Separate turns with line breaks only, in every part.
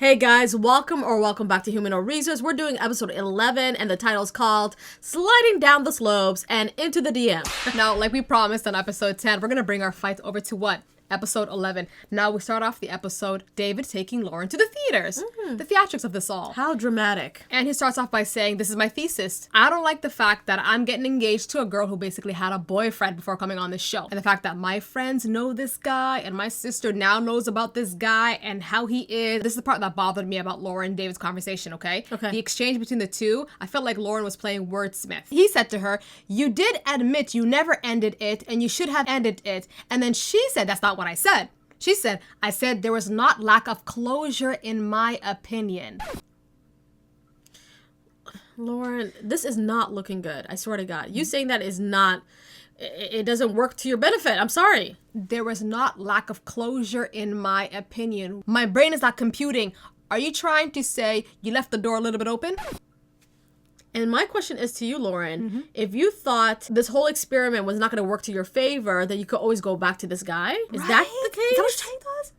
Hey guys, welcome back to Human or Reasons. We're doing episode 11 and the title is called Sliding Down the Slopes and Into the DM.
Now, like we promised on episode 10, we're going to bring our fight over to what? Episode 11. Now we start off the episode, David taking Lauren to the theaters. The theatrics of this all.
How dramatic.
And he starts off by saying, this is my thesis. I don't like the fact that I'm getting engaged to a girl who basically had a boyfriend before coming on this show. And the fact that my friends know this guy and my sister now knows about this guy and how he is. This is the part that bothered me about Lauren and David's conversation, okay? The exchange between the two, I felt like Lauren was playing wordsmith. He said to her, you did admit you never ended it and you should have ended it. And then she said, that's not what I said. She said, I said there was not lack of closure in my opinion.
Lauren, this is not looking good. I swear to God. You saying that is not, it doesn't work to your benefit. I'm sorry.
There was not lack of closure in my opinion. My brain is not computing. Are you trying to say you left the door a little bit open?
And my question is to you, Lauren, if you thought this whole experiment was not going to work to your favor, then you could always go back to this guy? Is that the case?
Is that what you're telling us?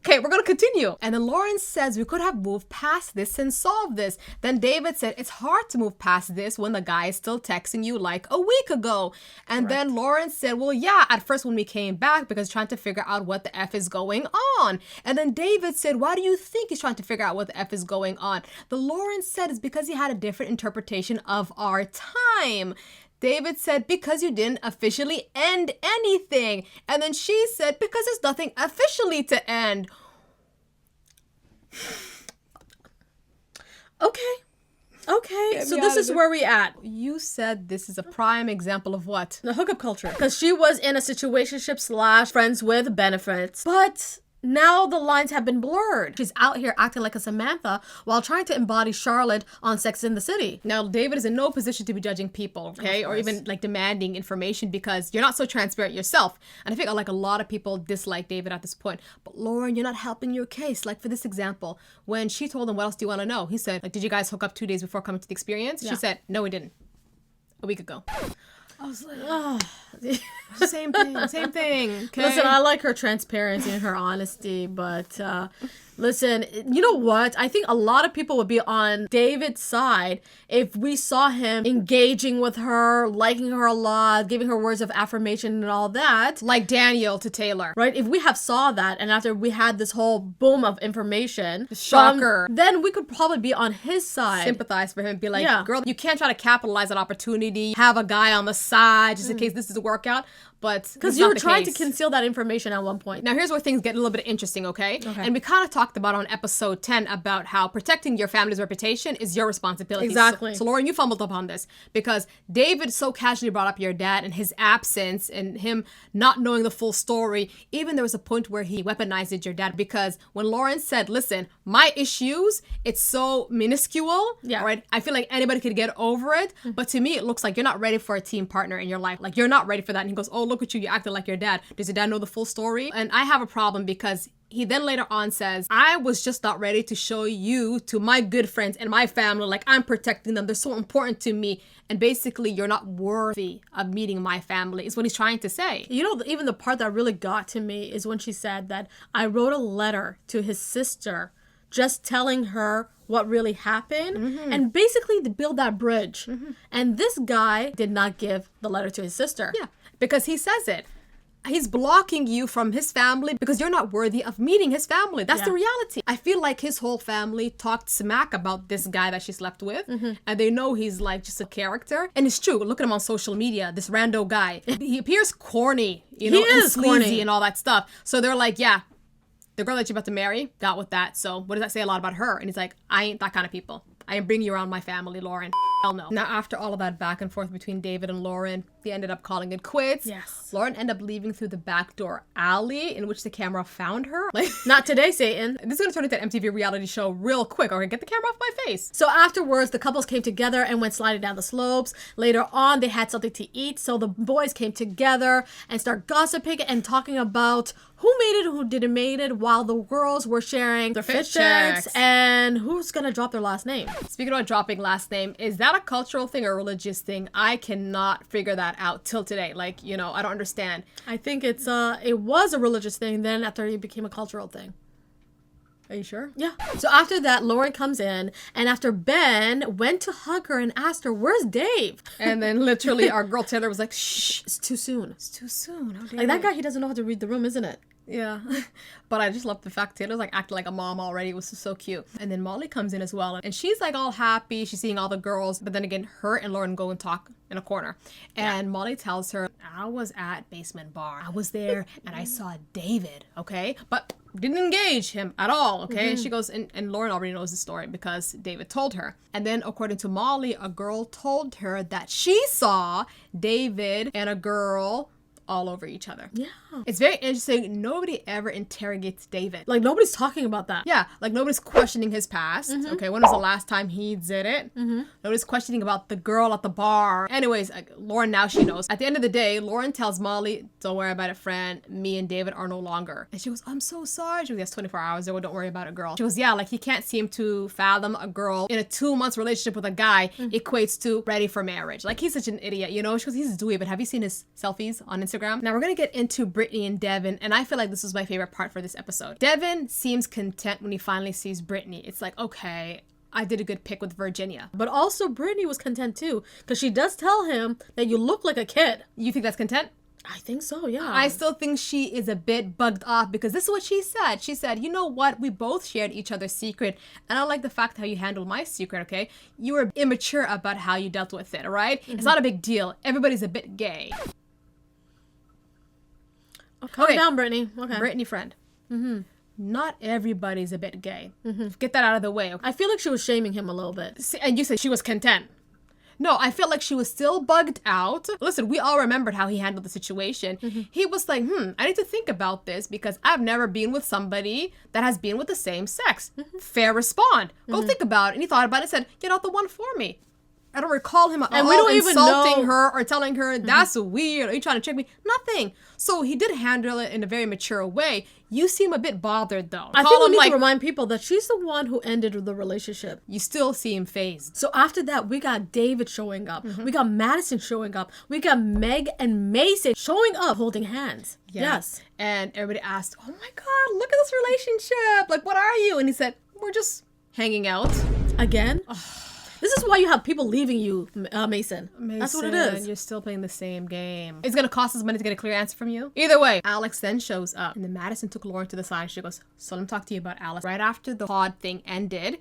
Okay, we're going to continue. And then Lauren says we could have moved past this and solved this. Then David said it's hard to move past this when the guy is still texting you like a week ago. And then Lauren said, well, yeah, at first when we came back because trying to figure out what the F is going on. And then David said, why do you think he's trying to figure out what the F is going on? The Lauren said it's because he had a different interpretation of our time. David said, because you didn't officially end anything. And then she said, because there's nothing officially to end.
Okay, so this is where we at.
You said this is a prime example of what?
The hookup culture. Because she was in a situationship / friends with benefits. But now the lines have been blurred. She's out here acting like a Samantha while trying to embody Charlotte on Sex and the City.
Now, David is in no position to be judging people, okay? Or even like demanding information because you're not so transparent yourself. And I think like a lot of people dislike David at this point. But Lauren, you're not helping your case. Like for this example, when she told him, what else do you want to know? He said, like, did you guys hook up 2 days before coming to the experience? She said, no, we didn't. A week ago. I was like, oh, same thing. Okay?
Listen, I like her transparency and her honesty, but listen, you know what? I think a lot of people would be on David's side if we saw him engaging with her, liking her a lot, giving her words of affirmation and all that.
Like Daniel to Taylor.
Right? If we have saw that and after we had this whole boom of information,
shocker,
then we could probably be on his side.
Sympathize for him. Be like, girl, you can't try to capitalize on opportunity. Have a guy on the side just in case this doesn't work out. But
because you were trying to conceal that information at one point.
Now here's where things get a little bit interesting, okay? And we kind of talked about on episode 10 about how protecting your family's reputation is your responsibility.
Exactly.
So Lauren, you fumbled upon this because David so casually brought up your dad and his absence and him not knowing the full story. Even there was a point where he weaponized your dad because when Lauren said, listen, my issues, it's so minuscule, right? I feel like anybody could get over it. But to me, it looks like you're not ready for a team partner in your life. Like you're not ready for that. And he goes, oh, look at you acting like your dad. Does your dad know the full story? And I have a problem because he then later on says, I was just not ready to show you to my good friends and my family, like I'm protecting them. They're so important to me. And basically, you're not worthy of meeting my family is what he's trying to say.
You know, even the part that really got to me is when she said that I wrote a letter to his sister just telling her what really happened and basically to build that bridge. And this guy did not give the letter to his sister.
Yeah, because he says it. He's blocking you from his family because you're not worthy of meeting his family. That's the reality. I feel like his whole family talked smack about this guy that she slept with. And they know he's like just a character. And it's true. Look at him on social media, this rando guy. He appears corny, you know, and sleazy corny and all that stuff. So they're like, yeah, the girl that you're about to marry got with that. So what does that say a lot about her? And he's like, I ain't that kind of people. I ain't bringing you around my family, Lauren. Hell no. Now, after all of that back and forth between David and Lauren, they ended up calling it quits.
Yes.
Lauren ended up leaving through the back door alley in which the camera found her.
Like, not today, Satan.
This is going to turn into an MTV reality show real quick. Okay, get the camera off my face.
So afterwards, the couples came together and went sliding down the slopes. Later on, they had something to eat. So the boys came together and start gossiping and talking about who made it, who didn't make it, while the girls were sharing their fit checks and who's going to drop their last name.
Speaking about dropping last name, is that a cultural thing or a religious thing? I cannot figure that out till today. Like, you know, I don't understand.
I think it was a religious thing. Then after it became a cultural thing.
Are you sure?
Yeah. So after that, Lauren comes in, and after Ben went to hug her and asked her, "Where's Dave?"
And then literally our girl Taylor was like, shh,
It's too soon.
it's too soon. How dare
Like that
you?"
guy, he doesn't know how to read the room, isn't it?
Yeah. But I just love the fact Taylor's like acting like a mom already. It was so cute. And then Molly comes in as well. And she's like all happy. She's seeing all the girls. But then again, her and Lauren go and talk in a corner. And Molly tells her, I was at Basement Bar. I was there and I saw David, okay? But didn't engage him at all, okay? And she goes, and Lauren already knows the story because David told her. And then according to Molly, a girl told her that she saw David and a girl all over each other.
Yeah.
It's very interesting. Nobody ever interrogates David.
Like nobody's talking about that.
Yeah, like nobody's questioning his past. Okay, when was the last time he did it? Nobody's questioning about the girl at the bar. Anyways, Lauren, now she knows. At the end of the day, Lauren tells Molly, don't worry about it, friend. Me and David are no longer. And she goes, I'm so sorry. She goes, yes, 24 hours. They go, don't worry about it, girl. She goes, yeah, like he can't seem to fathom a girl in a 2-month relationship with a guy equates to ready for marriage. Like he's such an idiot, you know? She goes, he's dweeby, but have you seen his selfies on Instagram? Now we're gonna get into Brittany and Devin, and I feel like this was my favorite part for this episode. Devin seems content when he finally sees Brittany. It's like, okay, I did a good pick with Virginia.
But also Brittany was content too, because she does tell him that you look like a kid.
You think that's content?
I think so, yeah.
I still think she is a bit bugged off because this is what she said. She said, you know what? We both shared each other's secret. And I like the fact how you handled my secret, okay? You were immature about how you dealt with it, all right? It's not a big deal. Everybody's a bit gay.
Calm down, Brittany. Okay.
Brittany friend. Not everybody's a bit gay. Get that out of the way, okay?
I feel like she was shaming him a little bit.
And you said she was content. No, I felt like she was still bugged out. Listen, we all remembered how he handled the situation. He was like, I need to think about this because I've never been with somebody that has been with the same sex. Fair respond. Go think about it. And he thought about it and said, you're not the one for me. I don't recall him at all
we don't even
insulting
know-
her or telling her, that's weird. Are you trying to trick me? Nothing. So he did handle it in a very mature way. You seem a bit bothered, though.
I
Call
think we
him
need
like,
to remind people that she's the one who ended the relationship.
you still seem phased.
So after that, we got David showing up. We got Madison showing up. We got Meg and Mason showing up holding hands.
Yeah.
Yes.
And everybody asked, oh my God, look at this relationship. Like, what are you? And he said, we're just hanging out.
Again? This is why you have people leaving you, Mason. That's what it is.
You're still playing the same game. It's gonna cost us money to get a clear answer from you. Either way, Alex then shows up. And then Madison took Lauren to the side. She goes, so let me talk to you about Alex. Right after the pod thing ended,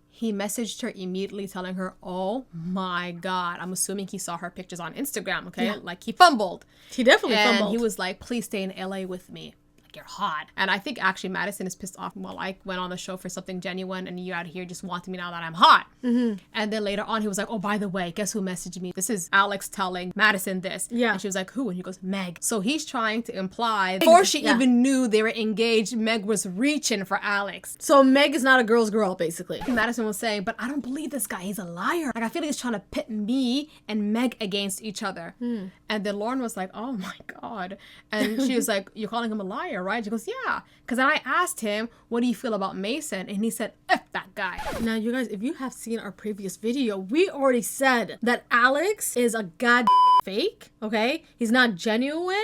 he messaged her immediately telling her, oh my God. I'm assuming he saw her pictures on Instagram, okay?
Yeah.
Like he fumbled.
He definitely
And
fumbled.
he was like, please stay in LA with me. Like, you're hot. And I think actually Madison is pissed off. Well, I went on the show for something genuine and you out here just wanting me now that I'm hot. And then later on, he was like, oh, by the way, guess who messaged me? This is Alex telling Madison this.
Yeah.
And she was like, who? And he goes, Meg. So he's trying to imply, before she
Yeah.
even knew they were engaged, Meg was reaching for Alex.
So Meg is not a girl's girl, basically.
Madison was saying, but I don't believe this guy. He's a liar. Like, I feel like he's trying to pit me and Meg against each other. And then Lauren was like, oh my God. And she was like, you're calling him a liar, right? She goes, yeah. Because then I asked him, what do you feel about Mason? And he said, F that guy.
Now, you guys, if you have seen our previous video, we already said that Alex is a god fake, okay? He's not genuine,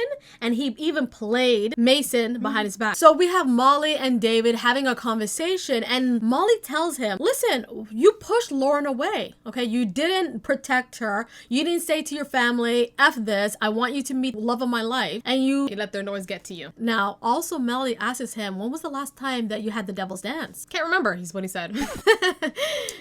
and he even played Mason behind his back. So we have Molly and David having a conversation, and Molly tells him, listen, you pushed Lauren away, okay? You didn't protect her. You didn't say to your family, F this, I want you to meet the love of my life, and you...
He let their noise get to you.
Now, also Melody asks him, when was the last time that you had the devil's dance?
Can't remember, is what he said.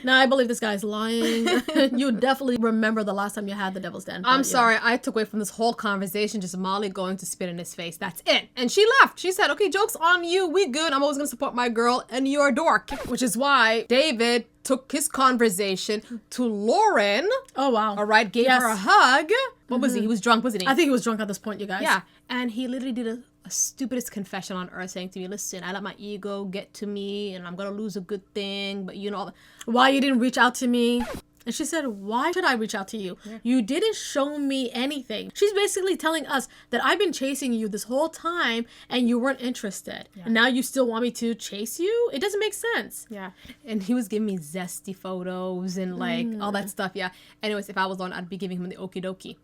Now, I believe this guy's lying. You definitely remember the last time you had the devil's dance.
I'm
but, yeah.
sorry, I took away from this whole conversation just Molly going to spit in his face. That's it. And she left. She said, okay, joke's on you. We good. I'm always going to support my girl and you're a dork. Which is why David took his conversation to Lauren.
Oh, wow.
All right, gave
Yes.
her a hug. What was he? He was drunk, wasn't he?
I think he was drunk at this point, you guys.
Yeah. And he literally did a stupidest confession on earth saying to me, listen, I let my ego get to me and I'm going to lose a good thing. But you know,
Why you didn't reach out to me? And she said, why should I reach out to you? Yeah. You didn't show me anything. She's basically telling us that I've been chasing you this whole time and you weren't interested. Yeah. And now you still want me to chase you? It doesn't make sense.
Yeah. And he was giving me zesty photos and like all that stuff. Yeah. Anyways, if I was on, I'd be giving him the okie dokie.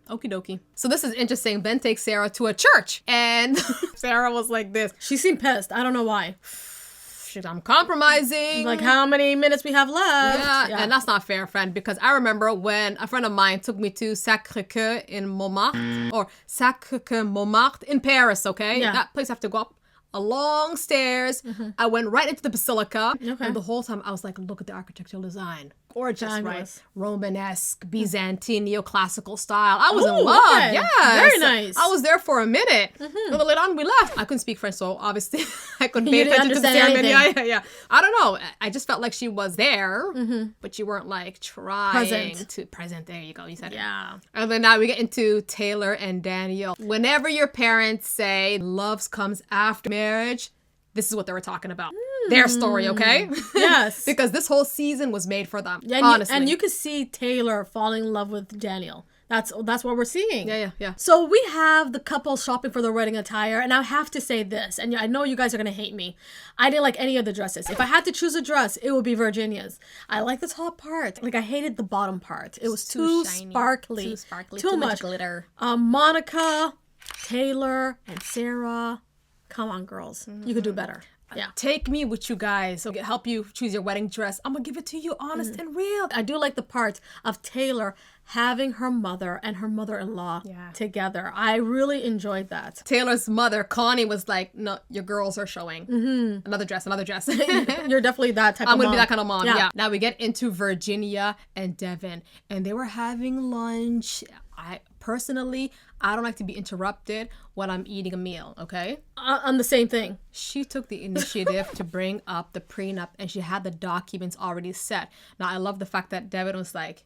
Okie dokie. So this is interesting. Ben takes Sarah to a church and Sarah was like this.
She seemed pissed. I don't know why.
shit, I'm compromising.
Like how many minutes we have left?
Yeah, and that's not fair, friend, because I remember when a friend of mine took me to Sacré-Cœur in Montmartre, or Sacré-Cœur Montmartre in Paris, okay?
Yeah.
That place I have to go up a long stairs. I went right into the basilica,
Okay.
and the whole time I was like, look at the architectural design. Gorgeous, right?
Fabulous.
Romanesque, Byzantine, neoclassical style. I was
Ooh,
in love.
okay.
Yes.
Very nice.
I was there for a minute. And then later on, we left. I couldn't speak French, so obviously I couldn't pay
You didn't
attention to the
understand
ceremony.
anything.
Yeah. I don't know. I just felt like she was there, but you weren't like trying
Present.
to present. There you go. You said it.
Yeah.
And then now we get into Taylor and Daniel. Whenever your parents say love comes after marriage, this is what they were talking about. Their story, okay?
Yes.
Because this whole season was made for them.
Yeah, and
honestly.
and you could see Taylor falling in love with Daniel. That's what we're seeing.
Yeah.
So we have the couple shopping for their wedding attire, and I have to say this, and I know you guys are gonna hate me. I didn't like any of the dresses. If I had to choose a dress, it would be Virginia's. I like the top part. Like I hated the bottom part. It was too
shiny,
sparkly, too much
glitter.
Monica, Taylor, and Sarah. Come on, girls, you could do better. Yeah.
Take me with you guys. So help you choose your wedding dress. I'm gonna give it to you honest and real.
I do like the part of Taylor having her mother and her mother-in-law together. I really enjoyed that.
Taylor's mother, Connie, was like, no, your girls are showing. Another dress.
You're definitely that type
I'm
of
gonna
mom.
be that kind of mom.
Yeah.
Yeah. Now we get into Virginia and Devin, and they were having lunch. I don't like to be interrupted when I'm eating a meal, okay?
On the same thing.
She took the initiative to bring up the prenup, and she had the documents already set. Now, I love the fact that Devin was like,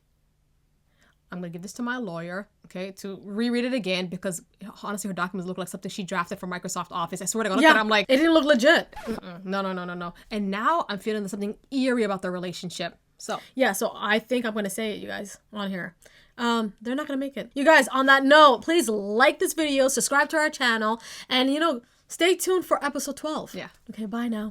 I'm going to give this to my lawyer, okay, to reread it again, because honestly, her documents look like something she drafted from Microsoft Office. I swear to God, look at it, I'm like,
it didn't look legit.
no. And now I'm feeling there's something eerie about their relationship. So,
Yeah, so I think I'm going to say it, you guys, on here. They're not going to make it. You guys, on that note, please like this video, subscribe to our channel, and, stay tuned for episode 12.
Yeah.
Okay, bye now.